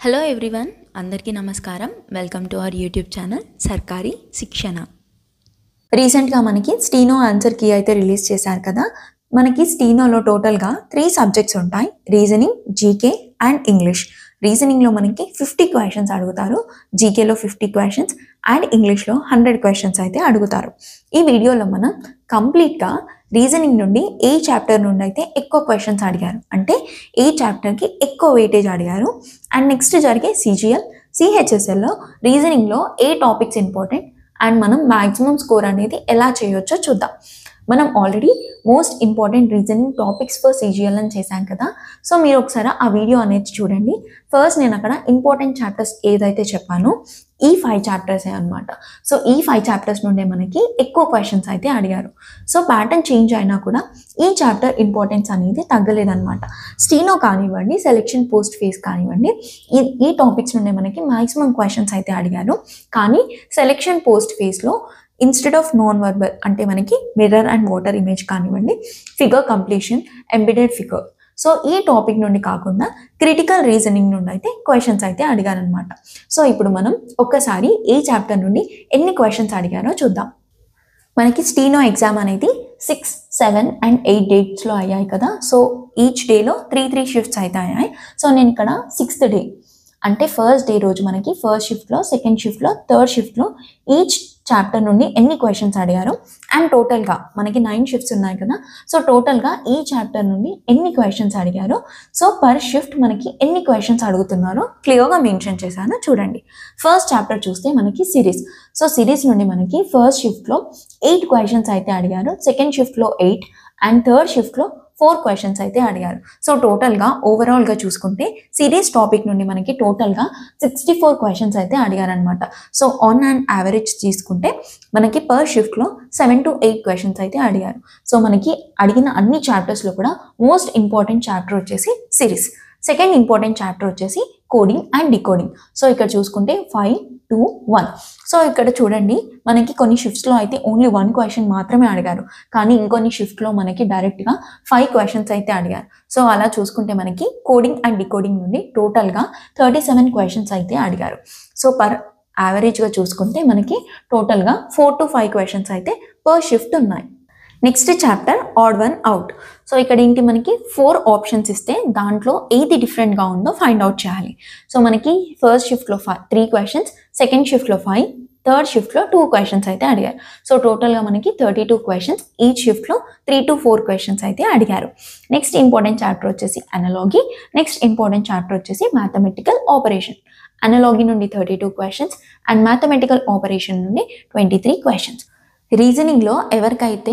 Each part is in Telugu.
హలో ఎవ్రీవన్, అందరికీ నమస్కారం. Welcome to our YouTube channel సర్కారీ శిక్షణ. రీసెంట్గా మనకి స్టీనో ఆన్సర్ కీ అయితే రిలీజ్ చేశారు కదా. మనకి స్టీనోలో టోటల్గా 3 సబ్జెక్ట్స్ ఉంటాయి: రీజనింగ్, జీకే అండ్ ఇంగ్లీష్. రీజనింగ్లో మనకి 50 క్వశ్చన్స్ అడుగుతారు, జీకేలో 50 క్వశ్చన్స్ అండ్ ఇంగ్లీష్లో 100 క్వశ్చన్స్ అయితే అడుగుతారు. ఈ వీడియోలో మనం కంప్లీట్గా రీజనింగ్ నుండి ఏ చాప్టర్ నుండి అయితే ఎక్కువ క్వశ్చన్స్ అడిగారు, అంటే ఏ చాప్టర్కి ఎక్కువ వెయిటేజ్ అడిగారు, అండ్ నెక్స్ట్ జరిగే సిజిఎల్, సిహెచ్ఎస్ఎల్లో రీజనింగ్లో ఏ టాపిక్స్ ఇంపార్టెంట్ అండ్ మనం మ్యాక్సిమం స్కోర్ అనేది ఎలా చేయొచ్చో చూద్దాం. మనం already most important reasoning topics for CGL అని చేశాం కదా. సో మీరు ఒకసారి ఆ వీడియో అనేది చూడండి. ఫస్ట్ నేను అక్కడ ఇంపార్టెంట్ చాప్టర్స్ ఏదైతే చెప్పానో ఈ 5 చాప్టర్సే అనమాట. సో ఈ 5 చాప్టర్స్ నుండే మనకి ఎక్కువ క్వశ్చన్స్ అయితే అడిగారు. సో ప్యాటర్న్ చేంజ్ అయినా కూడా ఈ చాప్టర్ ఇంపార్టెన్స్ అనేది తగ్గలేదన్నమాట. స్టీనో కానివ్వండి, సెలెక్షన్ పోస్ట్ ఫేజ్ కానివ్వండి, ఈ టాపిక్స్ నుండే మనకి మ్యాక్సిమం క్వశ్చన్స్ అయితే అడిగారు. కానీ సెలెక్షన్ పోస్ట్ ఫేజ్లో ఇన్స్టెడ్ ఆఫ్ నాన్ వర్బల్ అంటే మనకి మిర్రర్ అండ్ వాటర్ ఇమేజ్ కానివ్వండి, figure completion, embedded figure, so ఈ టాపిక్ నుండి కాకుండా క్రిటికల్ రీజనింగ్ నుండి అయితే క్వశ్చన్స్ అయితే అడిగారనమాట. సో ఇప్పుడు మనం ఒక్కసారి ఏ చాప్టర్ నుండి ఎన్ని క్వశ్చన్స్ అడిగారో చూద్దాం. మనకి స్టీనో ఎగ్జామ్ అనేది 6, 7 అండ్ 8 డేట్స్లో అయ్యాయి కదా. సో ఈచ్ డేలో 3 షిఫ్ట్స్ అయితే అయ్యాయి. సో నేను ఇక్కడ 6th డే అంటే ఫస్ట్ డే రోజు మనకి ఫస్ట్ షిఫ్ట్లో, సెకండ్ షిఫ్ట్లో, థర్డ్ షిఫ్ట్లో ఈచ్ చాప్టర్ నుండి ఎన్ని క్వశ్చన్స్ అడిగారు అండ్ టోటల్గా మనకి 9 షిఫ్ట్స్ ఉన్నాయి కదా. సో టోటల్గా ఈ చాప్టర్ నుండి ఎన్ని క్వశ్చన్స్ అడిగారు, సో పర్ షిఫ్ట్ మనకి ఎన్ని క్వశ్చన్స్ అడుగుతున్నారో క్లియర్గా మెన్షన్ చేశాను చూడండి. ఫస్ట్ చాప్టర్ చూస్తే మనకి సిరీస్. సో సిరీస్ నుండి మనకి ఫస్ట్ షిఫ్ట్లో 8 క్వశ్చన్స్ అయితే అడిగారు, సెకండ్ షిఫ్ట్లో 8 అండ్ థర్డ్ షిఫ్ట్లో 4 క్వశ్చన్స్ అయితే అడిగారు. సో టోటల్గా ఓవరాల్గా చూసుకుంటే సిరీస్ టాపిక్ నుండి మనకి టోటల్గా 64 క్వశ్చన్స్ అయితే అడిగారనమాట. సో ఆన్ అండ్ యావరేజ్ తీసుకుంటే మనకి పర్ షిఫ్ట్లో 7 to 8 క్వశ్చన్స్ అయితే అడిగారు. సో మనకి అడిగిన అన్ని చాప్టర్స్లో కూడా మోస్ట్ ఇంపార్టెంట్ చాప్టర్ వచ్చేసి సిరీస్, సెకండ్ ఇంపార్టెంట్ చాప్టర్ వచ్చేసి కోడింగ్ అండ్ డికోడింగ్. సో ఇక్కడ చూసుకుంటే 5, 2, 1. సో ఇక్కడ చూడండి మనకి కొన్ని షిఫ్ట్స్లో అయితే ఓన్లీ 1 క్వశ్చన్ మాత్రమే అడిగారు, కానీ ఇంకొన్ని షిఫ్ట్లో మనకి డైరెక్ట్గా 5 క్వశ్చన్స్ అయితే అడిగారు. సో అలా చూసుకుంటే మనకి కోడింగ్ అండ్ డికోడింగ్ నుండి టోటల్గా 37 క్వశ్చన్స్ అయితే అడిగారు. సో పర్ యావరేజ్గా చూసుకుంటే మనకి టోటల్గా 4 to 5 క్వశ్చన్స్ అయితే పర్ షిఫ్ట్ ఉన్నాయి. Next chapter add one out. So ఇక్కడ ఏంటి మనకి 4 ఆప్షన్స్ ఇస్తే దాంట్లో ఏది డిఫరెంట్గా ఉందో ఫైండ్ అవుట్ చేయాలి. సో మనకి ఫస్ట్ షిఫ్ట్లో 3 క్వశ్చన్స్, సెకండ్ షిఫ్ట్లో 5, థర్డ్ షిఫ్ట్లో 2 క్వశ్చన్స్ అయితే అడిగారు. సో టోటల్గా మనకి 32 క్వశ్చన్స్, ఈచ్ షిఫ్ట్లో 3 to 4 క్వశ్చన్స్ అయితే అడిగారు. నెక్స్ట్ ఇంపార్టెంట్ చాప్టర్ వచ్చేసి అనాలజీ. నెక్స్ట్ ఇంపార్టెంట్ చాప్టర్ వచ్చేసి మ్యాథమెటికల్ ఆపరేషన్. అనాలజీ నుండి 32 క్వశ్చన్స్ అండ్ మ్యాథమెటికల్ ఆపరేషన్ నుండి 23 క్వశ్చన్స్. రీజనింగ్లో ఎవరికైతే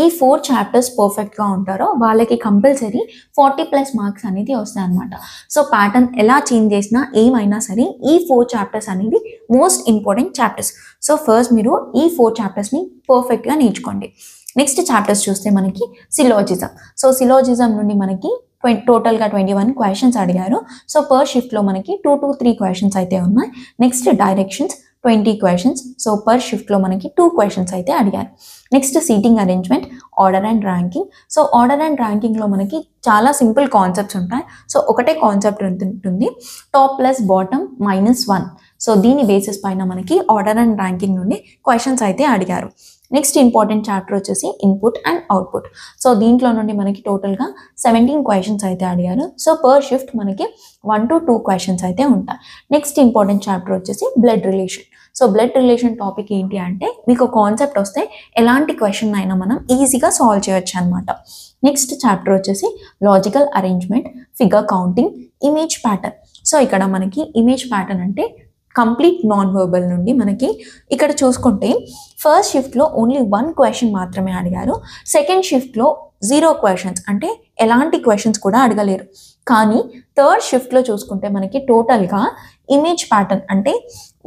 ఈ 4 చాప్టర్స్ పర్ఫెక్ట్గా ఉంటారో వాళ్ళకి కంపల్సరీ 40+ మార్క్స్ అనేది వస్తాయి అనమాట. సో ప్యాటర్న్ ఎలా చేంజ్ చేసినా ఏమైనా సరే ఈ 4 చాప్టర్స్ అనేది most important chapters. So first మీరు ఈ 4 చాప్టర్స్ని పర్ఫెక్ట్గా నేర్చుకోండి. నెక్స్ట్ చాప్టర్స్ చూస్తే మనకి సిలాజిజం. సో సిలాజిజం నుండి మనకి టోటల్గా 21 క్వశ్చన్స్ అడిగారు. సో పర్ షిఫ్ట్లో మనకి 2 to 3 క్వశ్చన్స్ అయితే ఉన్నాయి. Next directions 20 questions. So per షిఫ్ట్లో మనకి 2 క్వశ్చన్స్ అయితే అడిగారు. Next seating arrangement, order and ranking. So order and ర్యాంకింగ్లో మనకి చాలా సింపుల్ కాన్సెప్ట్స్ ఉంటాయి. సో ఒకటే కాన్సెప్ట్ ఉంటుంది, టాప్ ప్లస్ బాటమ్ -1. సో దీని బేసిస్ పైన మనకి ఆర్డర్ అండ్ ర్యాంకింగ్ నుండి క్వశ్చన్స్ అయితే అడిగారు. నెక్స్ట్ ఇంపార్టెంట్ చాప్టర్ వచ్చేసి ఇన్పుట్ అండ్ అవుట్పుట్. సో దీంట్లో నుండి మనకి టోటల్గా 17 క్వశ్చన్స్ అయితే అడిగారు. సో పర్ షిఫ్ట్ మనకి 1 to 2 క్వశ్చన్స్ అయితే ఉంటాయి. నెక్స్ట్ ఇంపార్టెంట్ చాప్టర్ వచ్చేసి blood relation. So blood relation topic ఏంటి అంటే మీకు కాన్సెప్ట్ వస్తే ఎలాంటి క్వశ్చన్ అయినా మనం ఈజీగా సాల్వ్ చేయొచ్చు అనమాట. నెక్స్ట్ చాప్టర్ వచ్చేసి logical arrangement, figure counting, image pattern. So ఇక్కడ మనకి ఇమేజ్ ప్యాటర్న్ అంటే కంప్లీట్ నాన్ వర్బల్ నుండి మనకి ఇక్కడ చూసుకుంటే ఫస్ట్ షిఫ్ట్లో ఓన్లీ 1 క్వశ్చన్ మాత్రమే అడిగారు, సెకండ్ షిఫ్ట్లో 0 క్వశ్చన్స్ అంటే ఎలాంటి క్వశ్చన్స్ కూడా అడగలేరు. కానీ థర్డ్ షిఫ్ట్లో చూసుకుంటే మనకి టోటల్గా ఇమేజ్ ప్యాటర్న్ అంటే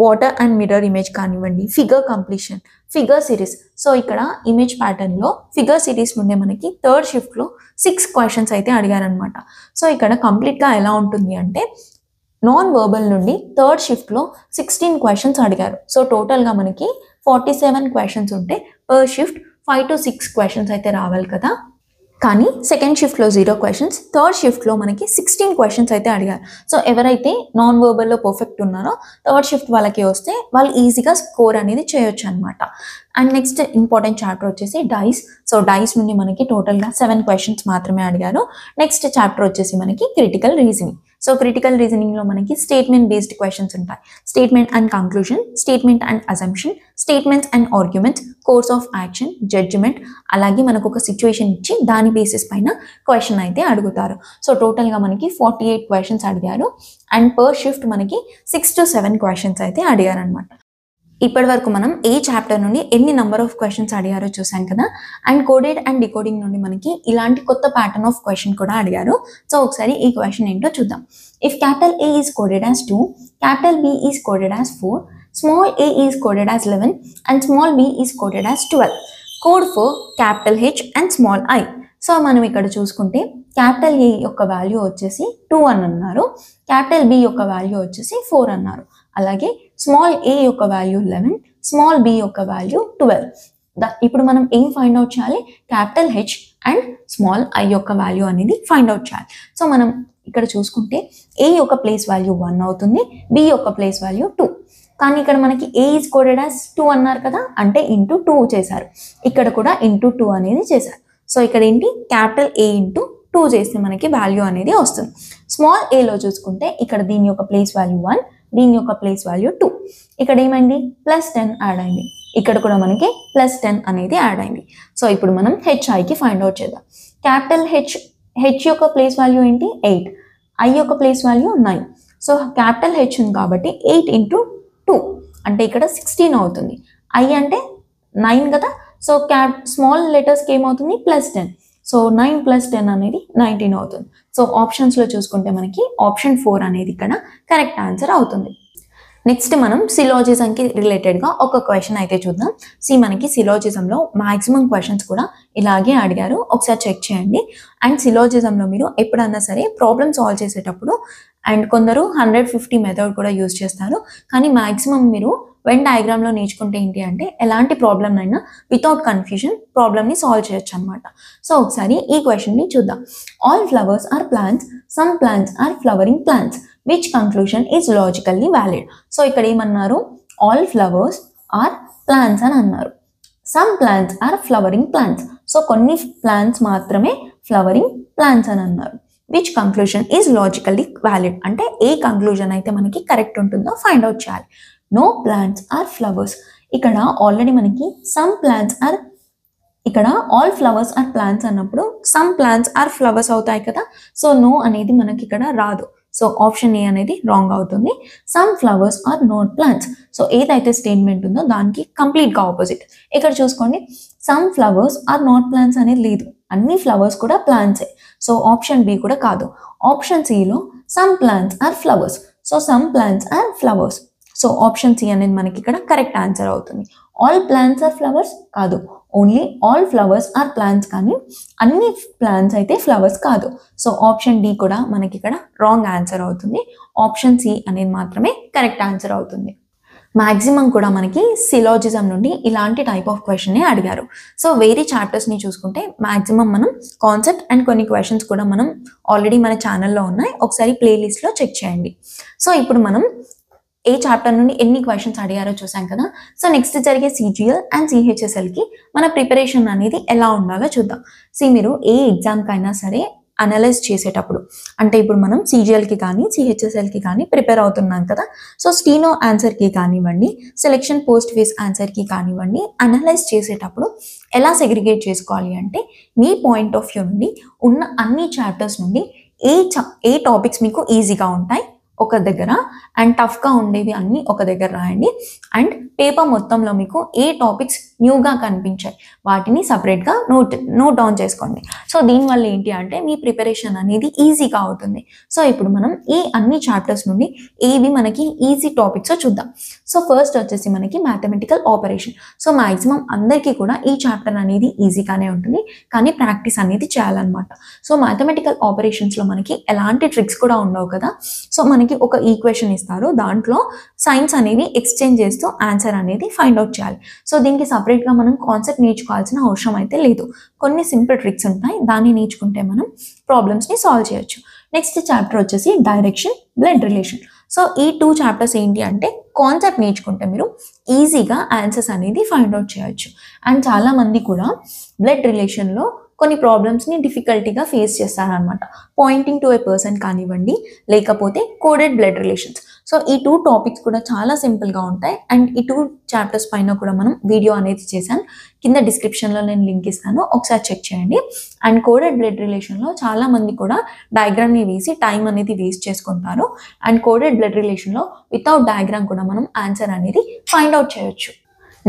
వాటర్ అండ్ మిర్రర్ ఇమేజ్ కానివ్వండి, figure completion, figure series. So ఇక్కడ ఇమేజ్ ప్యాటర్న్లో ఫిగర్ సిరీస్ నుండే మనకి థర్డ్ షిఫ్ట్లో 6 క్వశ్చన్స్ అయితే అడిగారనమాట. సో ఇక్కడ కంప్లీట్గా ఎలా ఉంటుంది అంటే నాన్ వర్బల్ నుండి థర్డ్ షిఫ్ట్లో 16 క్వశ్చన్స్ అడిగారు. సో టోటల్గా మనకి 47 క్వశ్చన్స్ ఉంటే పర్ షిఫ్ట్ 5 to 6 క్వశ్చన్స్ అయితే రావాలి కదా. కానీ సెకండ్ షిఫ్ట్లో 0 క్వశ్చన్స్, థర్డ్ షిఫ్ట్లో మనకి 16 క్వశ్చన్స్ అయితే అడిగారు. సో ఎవరైతే నాన్ వర్బల్లో పర్ఫెక్ట్ ఉన్నారో థర్డ్ షిఫ్ట్ వాళ్ళకి వస్తే వాళ్ళు ఈజీగా స్కోర్ అనేది చేయొచ్చు అనమాట. అండ్ నెక్స్ట్ ఇంపార్టెంట్ చాప్టర్ వచ్చేసి డైస్. సో డైస్ నుండి మనకి టోటల్గా 7 క్వశ్చన్స్ మాత్రమే అడిగారు. నెక్స్ట్ చాప్టర్ వచ్చేసి మనకి క్రిటికల్ రీజనింగ్. సో క్రిటికల్ రీజనింగ్లో మనకి స్టేట్మెంట్ బేస్డ్ క్వశ్చన్స్ ఉంటాయి. Statement and conclusion, statement and assumption, statements and arguments, course of action, judgement, అలాగే మనకు ఒక సిచ్యువేషన్ ఇచ్చి దాని బేసిస్ పైన క్వశ్చన్ అయితే అడుగుతారు. సో టోటల్గా మనకి 48 క్వశ్చన్స్ అడిగారు. అండ్ పర్ షిఫ్ట్ మనకి 6 to 7 క్వశ్చన్స్ అయితే అడిగారు అనమాట. ఇప్పటి వరకు మనం ఏ చాప్టర్ నుండి ఎన్ని నెంబర్ ఆఫ్ క్వశ్చన్స్ అడిగారో చూసాం కదా. అండ్ కోడెడ్ అండ్ డికోడింగ్ నుండి మనకి ఇలాంటి కొత్త ప్యాటర్న్ ఆఫ్ క్వశ్చన్ కూడా అడిగారు. సో ఒకసారి ఈ క్వశ్చన్ ఏంటో చూద్దాం. If capital A is coded as 2, capital B is coded as 4, small a is coded as 11 and small b is coded as 12, code for capital H and small I. So మనం ఇక్కడ చూసుకుంటే క్యాపిటల్ A యొక్క వాల్యూ వచ్చేసి 2 అని అన్నారు, క్యాపిటల్ B యొక్క వాల్యూ వచ్చేసి 4 అన్నారు, అలాగే స్మాల్ a యొక్క వాల్యూ 11, స్మాల్ b యొక్క వాల్యూ 12. ఇప్పుడు మనం ఏం ఫైండ్ అవుట్ చేయాలి? Capital H and small I యొక్క వాల్యూ అనేది ఫైండ్ అవుట్ చేయాలి. సో మనం ఇక్కడ చూసుకుంటే a యొక్క ప్లేస్ వాల్యూ 1 అవుతుంది, b యొక్క ప్లేస్ వాల్యూ 2. కానీ ఇక్కడ మనకి a ఈజ్ కోడెడ్ యాజ్ 2 అన్నారు కదా, అంటే ఇంటూ 2 చేశారు. ఇక్కడ కూడా ఇంటూ 2 అనేది చేశారు. సో ఇక్కడ ఏంటి? క్యాపిటల్ A ఇంటూ 2 చేస్తే మనకి వాల్యూ అనేది వస్తుంది. స్మాల్ ఏలో చూసుకుంటే ఇక్కడ దీని యొక్క ప్లేస్ వాల్యూ 1, దీని యొక్క ప్లేస్ వాల్యూ 2. ఇక్కడ ఏమైంది? +10 యాడ్ అయింది. ఇక్కడ కూడా మనకి +10 అనేది యాడ్ అయింది. సో ఇప్పుడు మనం HIకి ఫైండ్ అవుట్ చేద్దాం. క్యాపిటల్ H యొక్క ప్లేస్ వాల్యూ ఏంటి? 8, I యొక్క place value 9. So capital H ఉంది కాబట్టి 8 ఇంటూ 2 అంటే ఇక్కడ 16 అవుతుంది. I అంటే 9 కదా. సో స్మాల్ లెటర్స్కి ఏమవుతుంది? +10. సో 9 + 10 అనేది 19 అవుతుంది. సో ఆప్షన్స్లో చూసుకుంటే మనకి ఆప్షన్ 4 అనేది ఇక్కడ కరెక్ట్ ఆన్సర్ అవుతుంది. నెక్స్ట్ మనం సిలాజిజంకి రిలేటెడ్గా ఒక క్వశ్చన్ అయితే చూద్దాం. మనకి సిలాజిజంలో మ్యాక్సిమం క్వశ్చన్స్ కూడా ఇలాగే అడిగారు, ఒకసారి చెక్ చేయండి. అండ్ సిలాజిజంలో మీరు ఎప్పుడన్నా సరే ప్రాబ్లమ్ సాల్వ్ చేసేటప్పుడు అండ్ కొందరు 150 మెథడ్ కూడా యూజ్ చేస్తారు, కానీ మ్యాక్సిమం మీరు వెన్ డయాగ్రామ్లో నేర్చుకుంటే ఏంటి అంటే ఎలాంటి ప్రాబ్లమ్ అయినా వితౌట్ కన్ఫ్యూజన్ ప్రాబ్లమ్ని సాల్వ్ చేయొచ్చు అనమాట. సో ఒకసారి ఈ క్వశ్చన్ని చూద్దాం. All flowers are plants, some plants are flowering plants, which conclusion is logically valid. So ఇక్కడ ఏమన్నారు? ఆల్ ఫ్లవర్స్ ఆర్ ప్లాంట్స్ అని అన్నారు, some plants are flowering plants. So కొన్ని ప్లాంట్స్ మాత్రమే ఫ్లవరింగ్ ప్లాంట్స్ అని అన్నారు. Which conclusion is logically valid అంటే ఏ కంక్లూజన్ అయితే మనకి కరెక్ట్ ఉంటుందో ఫైండ్ అవుట్ చేయాలి. No plants are flowers. ఇక్కడ ఆల్రెడీ మనకి సమ్ ప్లాంట్స్ ఆర్, ఇక్కడ ఆల్ ఫ్లవర్స్ ఆర్ ప్లాంట్స్ అన్నప్పుడు సమ్ ప్లాంట్స్ ఆర్ ఫ్లవర్స్ అవుతాయి కదా. సో నో అనేది మనకి ఇక్కడ రాదు. సో ఆప్షన్ ఏ అనేది రాంగ్ అవుతుంది. Some flowers are not plants. So ఏదైతే స్టేట్మెంట్ ఉందో దానికి కంప్లీట్గా ఆపోజిట్. ఇక్కడ చూసుకోండి, some flowers are not plants అనేది లేదు, అన్ని ఫ్లవర్స్ కూడా ప్లాంట్సే. సో ఆప్షన్ బి కూడా కాదు. ఆప్షన్ సిలో some plants are flowers. So some plants are flowers. So option C అనేది మనకి ఇక్కడ కరెక్ట్ ఆన్సర్ అవుతుంది. ఆల్ ప్లాంట్స్ ఆర్ ఫ్లవర్స్ కాదు, only all flowers are plants, కానీ అన్ని ప్లాంట్స్ అయితే ఫ్లవర్స్ కాదు. సో ఆప్షన్ డి కూడా మనకి ఇక్కడ రాంగ్ ఆన్సర్ అవుతుంది. ఆప్షన్ సి అనేది మాత్రమే కరెక్ట్ ఆన్సర్ అవుతుంది. మ్యాక్సిమం కూడా మనకి సిలాజిజం నుండి ఇలాంటి టైప్ ఆఫ్ క్వశ్చనే అడిగారు. సో వేరే చాప్టర్స్ని చూసుకుంటే మ్యాక్సిమం మనం కాన్సెప్ట్ అండ్ కొన్ని క్వశ్చన్స్ కూడా మనం ఆల్రెడీ మన ఛానల్లో ఉన్నాయి, ఒకసారి ప్లేలిస్ట్లో చెక్ చేయండి. సో ఇప్పుడు మనం ఏ చాప్టర్ నుండి ఎన్ని క్వశ్చన్స్ అడిగారో చూసాం కదా. సో నెక్స్ట్ జరిగే CGL అండ్ CHSLకి మన ప్రిపరేషన్ అనేది ఎలా ఉండాలో చూద్దాం. మీరు ఏ ఎగ్జామ్కైనా సరే అనలైజ్ చేసేటప్పుడు, అంటే ఇప్పుడు మనం CGLకి కానీ CHSLకి కానీ ప్రిపేర్ అవుతున్నాం కదా. సో స్టీనో ఆన్సర్కి కానివ్వండి, సెలెక్షన్ పోస్ట్ ఫేస్ ఆన్సర్కి కానివ్వండి, అనలైజ్ చేసేటప్పుడు ఎలా సెగ్రిగేట్ చేసుకోవాలి అంటే మీ పాయింట్ ఆఫ్ వ్యూ నుండి ఉన్న అన్ని చాప్టర్స్ నుండి ఏ టాపిక్స్ మీకు ఈజీగా ఉంటాయి ఒక దగ్గర, అండ్ టఫ్గా ఉండేవి అన్నీ ఒక దగ్గర రాయండి. అండ్ పేపర్ మొత్తంలో మీకు ఏ టాపిక్స్ న్యూగా కనిపించాయి వాటిని సపరేట్గా నోట్ డౌన్ చేసుకోండి. సో దీనివల్ల ఏంటి అంటే మీ ప్రిపరేషన్ అనేది ఈజీగా అవుతుంది. సో ఇప్పుడు మనం ఈ అన్ని చాప్టర్స్ నుండి ఏవి మనకి ఈజీ టాపిక్స్ చూద్దాం. సో ఫస్ట్ వచ్చేసి మనకి మ్యాథమెటికల్ ఆపరేషన్. సో మ్యాక్సిమం అందరికీ కూడా ఈ చాప్టర్ అనేది ఈజీగానే ఉంటుంది, కానీ ప్రాక్టీస్ అనేది చేయాలన్నమాట. సో మ్యాథమెటికల్ ఆపరేషన్స్లో మనకి ఎలాంటి ట్రిక్స్ కూడా ఉండవు కదా. సో మనకి మనకి ఒక ఈక్వేషన్ ఇస్తారు, దాంట్లో సైన్స్ అనేవి ఎక్స్చేంజ్ చేస్తూ ఆన్సర్ అనేది ఫైండ్ అవుట్ చేయాలి. సో దీనికి సపరేట్గా మనం కాన్సెప్ట్ నేర్చుకోవాల్సిన అవసరం అయితే లేదు. కొన్ని సింపుల్ ట్రిక్స్ ఉంటాయి, దాన్ని నేర్చుకుంటే మనం ప్రాబ్లమ్స్ని సాల్వ్ చేయొచ్చు. నెక్స్ట్ చాప్టర్ వచ్చేసి డైరెక్షన్, బ్లడ్ రిలేషన్. సో ఈ 2 చాప్టర్స్ ఏంటి అంటే కాన్సెప్ట్ నేర్చుకుంటే మీరు ఈజీగా ఆన్సర్స్ అనేది ఫైండ్ అవుట్ చేయొచ్చు. అండ్ చాలామంది కూడా బ్లడ్ రిలేషన్లో కొన్ని ప్రాబ్లమ్స్ని డిఫికల్టీగా ఫేస్ చేస్తారనమాట. పాయింటింగ్ టు ఏ పర్సన్ కానివ్వండి, లేకపోతే కోడెడ్ బ్లడ్ రిలేషన్స్. సో ఈ 2 టాపిక్స్ కూడా చాలా సింపుల్గా ఉంటాయి. అండ్ ఈ 2 చాప్టర్స్ పైన కూడా మనం వీడియో అనేది చేశాను, కింద డిస్క్రిప్షన్లో నేను లింక్ ఇస్తాను, ఒకసారి చెక్ చేయండి. అండ్ కోడెడ్ బ్లడ్ రిలేషన్లో చాలామంది కూడా డయాగ్రామ్ని వేసి టైం అనేది వేస్ట్ చేసుకుంటారు. అండ్ కోడెడ్ బ్లడ్ రిలేషన్లో వితౌట్ డయాగ్రామ్ కూడా మనం ఆన్సర్ అనేది ఫైండ్ అవుట్ చేయొచ్చు.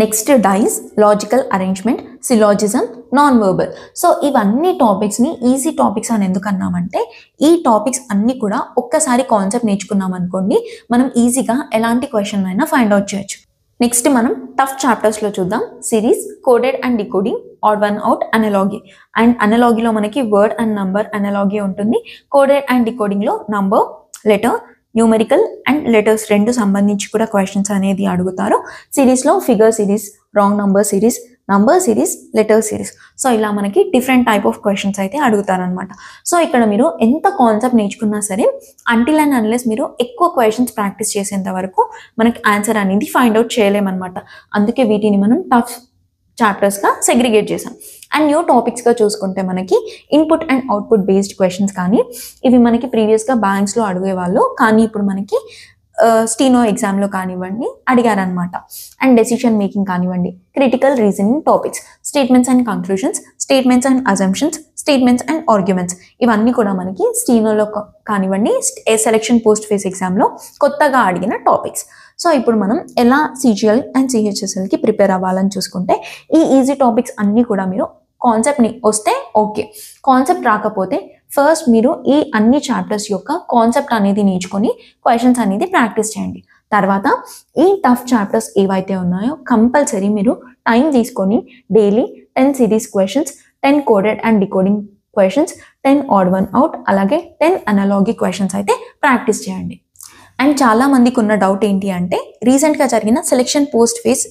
Next dice, logical arrangement, syllogism, non verbal. So ఇవన్నీ టాపిక్స్ని ఈజీ టాపిక్స్ అని ఎందుకు అన్నామంటే ఈ టాపిక్స్ అన్నీ కూడా ఒక్కసారి కాన్సెప్ట్ నేర్చుకున్నాం అనుకోండి, మనం ఈజీగా ఎలాంటి క్వశ్చన్ అయినా ఫైండ్ అవుట్ చేయొచ్చు. నెక్స్ట్ మనం టఫ్ చాప్టర్స్లో చూద్దాం. Series, coded and decoding, odd one out, analogy. And అనలాగీలో మనకి వర్డ్ అండ్ నంబర్ అనలాగీ ఉంటుంది. కోడెడ్ అండ్ డికోడింగ్లో number, letter, numerical and letters రెండు సంబంధించి కూడా క్వశ్చన్స్ అనేది అడుగుతారు. సిరీస్లో figure series, wrong number series, number series, letter series. So ఇలా మనకి డిఫరెంట్ టైప్ ఆఫ్ క్వశ్చన్స్ అయితే అడుగుతారనమాట. సో ఇక్కడ మీరు ఎంత కాన్సెప్ట్ నేర్చుకున్నా సరే అంటిల్ అండ్ అన్లెస్ మీరు ఎక్కువ క్వశ్చన్స్ ప్రాక్టీస్ చేసేంత వరకు మనకి ఆన్సర్ అనేది ఫైండ్ అవుట్ చేయలేమన్నమాట. అందుకే వీటిని మనం టఫ్ చాప్టర్స్గా సెగ్రిగేట్ చేసాం. అండ్ న్యూ టాపిక్స్గా చూసుకుంటే మనకి input and output based questions, కానీ ఇవి మనకి ప్రీవియస్గా బ్యాంక్స్లో అడిగేవాళ్ళు, కానీ ఇప్పుడు మనకి స్టీనో ఎగ్జామ్లో కానివ్వండి అడిగారనమాట. అండ్ డెసిషన్ మేకింగ్ కానివ్వండి, critical reasoning topics, statements and conclusions, statements and assumptions, statements and arguments, ఇవన్నీ కూడా మనకి స్టీనోలో కానివ్వండి సెలక్షన్ పోస్ట్ ఫేస్ ఎగ్జామ్లో కొత్తగా అడిగిన టాపిక్స్. సో ఇప్పుడు మనం ఎలా సిజిఎల్ అండ్ సిహెచ్ఎస్ఎల్కి ప్రిపేర్ అవ్వాలని చూసుకుంటే ఈ ఈజీ టాపిక్స్ అన్నీ కూడా మీరు కాన్సెప్ట్ని వస్తే ఓకే, కాన్సెప్ట్ రాకపోతే ఫస్ట్ మీరు ఈ అన్ని చాప్టర్స్ యొక్క కాన్సెప్ట్ అనేది నేర్చుకొని క్వశ్చన్స్ అనేది ప్రాక్టీస్ చేయండి. తర్వాత ఈ టఫ్ చాప్టర్స్ ఏవైతే ఉన్నాయో కంపల్సరీ మీరు టైం తీసుకొని daily 10 series questions, 10 coded and decoding questions, 10 add one out, అలాగే 10 అనలాగీ క్వశ్చన్స్ అయితే ప్రాక్టీస్ చేయండి. అండ్ చాలా మందికి ఉన్న డౌట్ ఏంటి అంటే రీసెంట్గా జరిగిన సెలెక్షన్ పోస్ట్ ఫేస్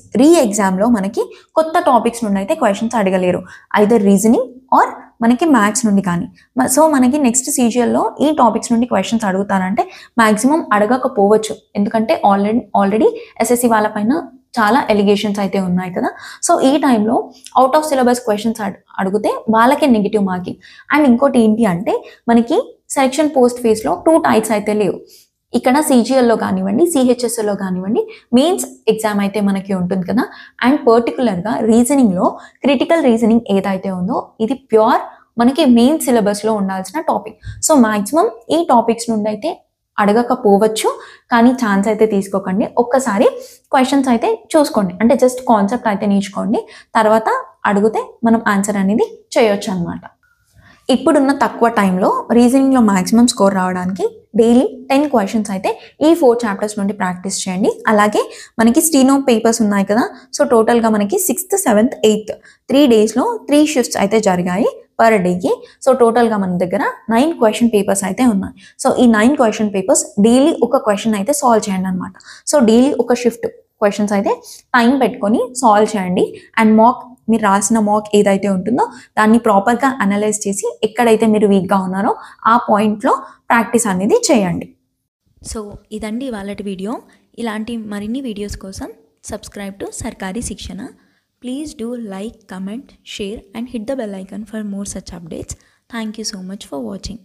ఎగ్జామ్లో మనకి కొత్త టాపిక్స్ నుండి అయితే క్వశ్చన్స్ అడగలేరు, ఐదర్ రీజనింగ్ ఆర్ మనకి మ్యాథ్స్ నుండి కానీ. సో మనకి నెక్స్ట్ సీజిఎల్లో ఈ టాపిక్స్ నుండి క్వశ్చన్స్ అడుగుతారంటే మ్యాక్సిమం అడగకపోవచ్చు, ఎందుకంటే ఆల్రెడీ ఎస్ఎస్సి వాళ్ళపైన చాలా ఎలిగేషన్స్ అయితే ఉన్నాయి కదా. సో ఈ టైంలో అవుట్ ఆఫ్ సిలబస్ క్వశ్చన్స్ అడిగితే వాళ్ళకే నెగిటివ్ మార్కింగ్. అండ్ ఇంకోటి ఏంటి అంటే మనకి సెలెక్షన్ పోస్ట్ ఫేస్లో 2 టైప్స్ అయితే లేవు. ఇక్కడ సిజిఎల్లో కానివ్వండి, సిహెచ్ఎస్ఎల్లో కానివ్వండి మెయిన్స్ ఎగ్జామ్ అయితే మనకి ఉంటుంది కదా. అండ్ పర్టికులర్గా రీజనింగ్లో క్రిటికల్ రీజనింగ్ ఏదైతే ఉందో ఇది ప్యూర్ మనకి మెయిన్ సిలబస్లో ఉండాల్సిన టాపిక్. సో మ్యాక్సిమం ఈ టాపిక్స్ నుండి అయితే అడగకపోవచ్చు, కానీ ఛాన్స్ అయితే తీసుకోకండి. ఒక్కసారి క్వశ్చన్స్ అయితే చూసుకోండి, అంటే జస్ట్ కాన్సెప్ట్ అయితే నేర్చుకోండి, తర్వాత అడిగితే మనం ఆన్సర్ అనేది చేయొచ్చు అనమాట. ఇప్పుడున్న తక్కువ టైంలో రీజనింగ్లో మ్యాక్సిమం స్కోర్ రావడానికి డైలీ 10 క్వశ్చన్స్ అయితే ఈ 4 చాప్టర్స్ నుండి ప్రాక్టీస్ చేయండి. అలాగే మనకి స్టీనో పేపర్స్ ఉన్నాయి కదా, సో టోటల్గా మనకి 6th, 7th, 8th 3 డేస్లో 3 షిఫ్ట్స్ అయితే జరిగాయి పర్ డేకి. సో టోటల్గా మన దగ్గర 9 క్వశ్చన్ పేపర్స్ అయితే ఉన్నాయి. సో ఈ 9 క్వశ్చన్ పేపర్స్ డైలీ ఒక క్వశ్చన్ అయితే సాల్వ్ చేయండి అనమాట. సో డైలీ ఒక షిఫ్ట్ క్వశ్చన్స్ అయితే టైం పెట్టుకొని సాల్వ్ చేయండి. అండ్ మీరు రాసిన మాక్ ఏదైతే ఉంటుందో దాన్ని ప్రాపర్గా అనలైజ్ చేసి ఎక్కడైతే మీరు వీక్గా ఉన్నారో ఆ పాయింట్లో ప్రాక్టీస్ అనేది చేయండి. సో ఇదండి ఇవాళ వీడియో. ఇలాంటి మరిన్ని వీడియోస్ కోసం సబ్స్క్రైబ్ టు సర్కారీ శిక్షణ. Please do like, comment, share and hit the bell icon for more such updates. Thank you so much for watching.